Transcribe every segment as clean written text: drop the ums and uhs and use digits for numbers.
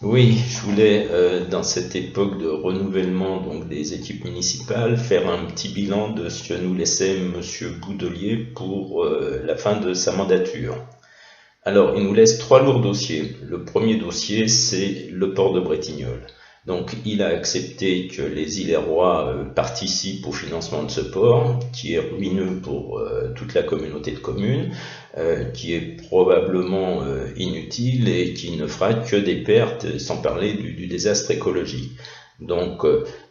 Oui, je voulais, dans cette époque de renouvellement donc des équipes municipales, faire un petit bilan de ce que nous laissait Monsieur Boudelier pour la fin de sa mandature. Alors, il nous laisse trois lourds dossiers. Le premier dossier, c'est le port de Bretignolles. Donc, il a accepté que les Ilérois participent au financement de ce port, qui est ruineux pour toute la communauté de communes, qui est probablement inutile et qui ne fera que des pertes, sans parler du désastre écologique. Donc,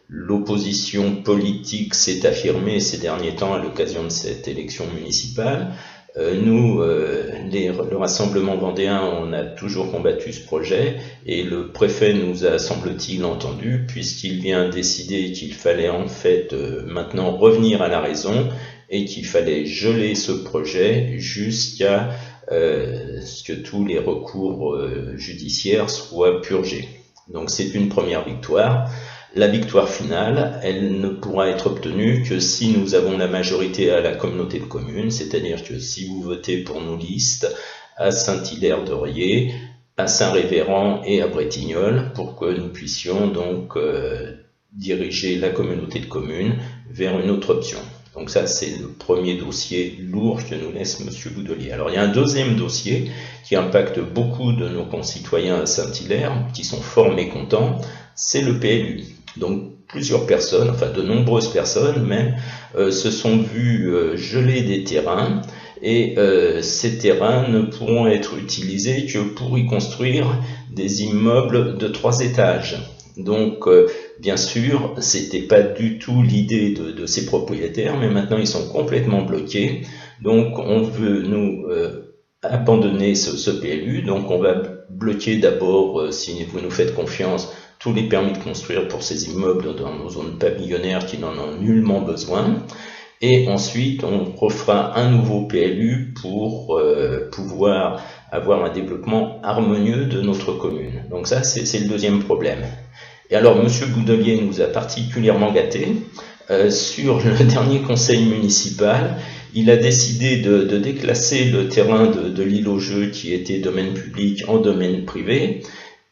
l'opposition politique s'est affirmée ces derniers temps à l'occasion de cette élection municipale. Nous, le Rassemblement vendéen, on a toujours combattu ce projet et le préfet nous a, semble-t-il, entendu puisqu'il vient décider qu'il fallait en fait maintenant revenir à la raison et qu'il fallait geler ce projet jusqu'à ce que tous les recours judiciaires soient purgés. Donc c'est une première victoire. La victoire finale, elle ne pourra être obtenue que si nous avons la majorité à la communauté de communes, c'est-à-dire que si vous votez pour nos listes à Saint-Hilaire-d'Oriez, à Saint-Révérend et à Bretignolles, pour que nous puissions donc diriger la communauté de communes vers une autre option. Donc ça, c'est le premier dossier lourd que nous laisse Monsieur Boudelier. Alors il y a un deuxième dossier qui impacte beaucoup de nos concitoyens à Saint-Hilaire, qui sont fort mécontents, c'est le PLU. Donc plusieurs personnes, enfin de nombreuses personnes même, se sont vues geler des terrains et ces terrains ne pourront être utilisés que pour y construire des immeubles de 3 étages. Donc bien sûr, c'était pas du tout l'idée de ces propriétaires, mais maintenant ils sont complètement bloqués. Donc on veut nous abandonner ce PLU, donc on va bloquer d'abord, si vous nous faites confiance, tous les permis de construire pour ces immeubles dans nos zones pavillonnaires qui n'en ont nullement besoin. Et ensuite, on refera un nouveau PLU pour pouvoir avoir un développement harmonieux de notre commune. Donc ça, c'est le deuxième problème. Et alors, Monsieur Boudelier nous a particulièrement gâtés. Sur le dernier conseil municipal, il a décidé de déclasser le terrain de l'île aux Jeux qui était domaine public en domaine privé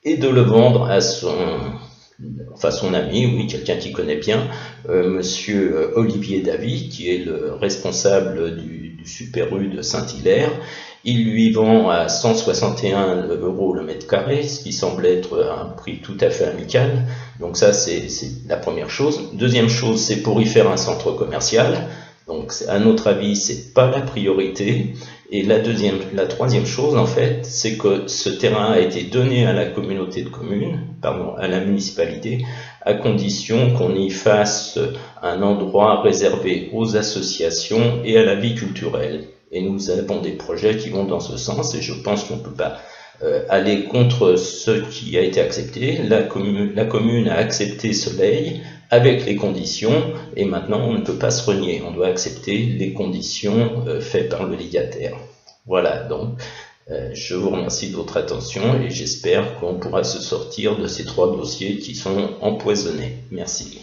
et de le vendre à son ami, oui, quelqu'un qui connaît bien, Monsieur Olivier Davy, qui est le responsable du Super U de Saint-Hilaire. Il lui vend à 161 € le mètre carré, ce qui semble être un prix tout à fait amical. Donc ça, c'est la première chose. Deuxième chose, c'est pour y faire un centre commercial. Donc à notre avis, c'est pas la priorité. Et la troisième chose, en fait, c'est que ce terrain a été donné à la communauté de communes, pardon, à la municipalité, à condition qu'on y fasse un endroit réservé aux associations et à la vie culturelle. Et nous avons des projets qui vont dans ce sens, et je pense qu'on ne peut pas aller contre ce qui a été accepté. La commune a accepté Soleil avec les conditions, et maintenant on ne peut pas se renier, on doit accepter les conditions faites par le légataire. Voilà, donc je vous remercie de votre attention et j'espère qu'on pourra se sortir de ces trois dossiers qui sont empoisonnés. Merci.